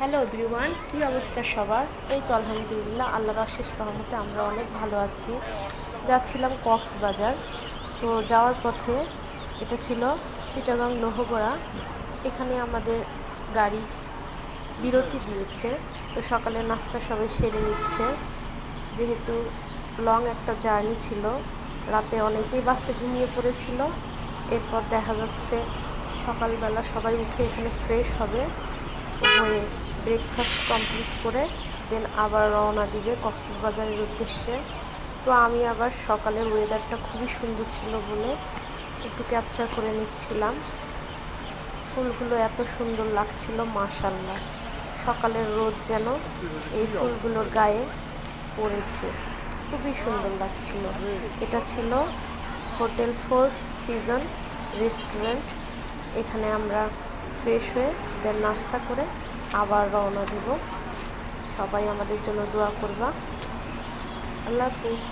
Hello everyone, কী অবস্থা সবার? এই তো আলহামদুলিল্লাহ, আল্লাহর অশেষ রহমতে আমরা অনেক ভালো আছি। যাচ্ছিলাম কক্সবাজার। তো যাওয়ার পথে এটা ছিল চিটাগাং লোহগড়া। এখানে আমাদের গাড়ি বিরতি দিয়েছে। তো সকালে নাস্তা সবাই সেরে নিচ্ছে, যেহেতু লং একটা জার্নি ছিল। রাতে অনেকেই বাসে ঘুমিয়ে পড়েছিল। এরপর দেখা যাচ্ছে সকালবেলা সবাই উঠে এখানে ফ্রেশ হবে, হয়ে ব্রেকফাস্ট কমপ্লিট করে দেন আবার রওনা দিবে কক্সবাজারের উদ্দেশ্যে। তো আমি আবার সকালের ওয়েদারটা খুবই সুন্দর ছিল বলে একটু ক্যাপচার করে নিচ্ছিলাম। ফুলগুলো এত সুন্দর লাগছিল, মাশাআল্লাহ। সকালের রোদ যেন এই ফুলগুলোর গায়ে পড়েছে, খুবই সুন্দর লাগছিল। এটা ছিল হোটেল 4 সিজন রেস্টুরেন্ট। এখানে আমরা ফ্রেশ হয়ে দেন নাস্তা করে আবার রওনা দিব। সবাই আমাদের জন্য দোয়া করবা। আল্লাহ হাফিজ।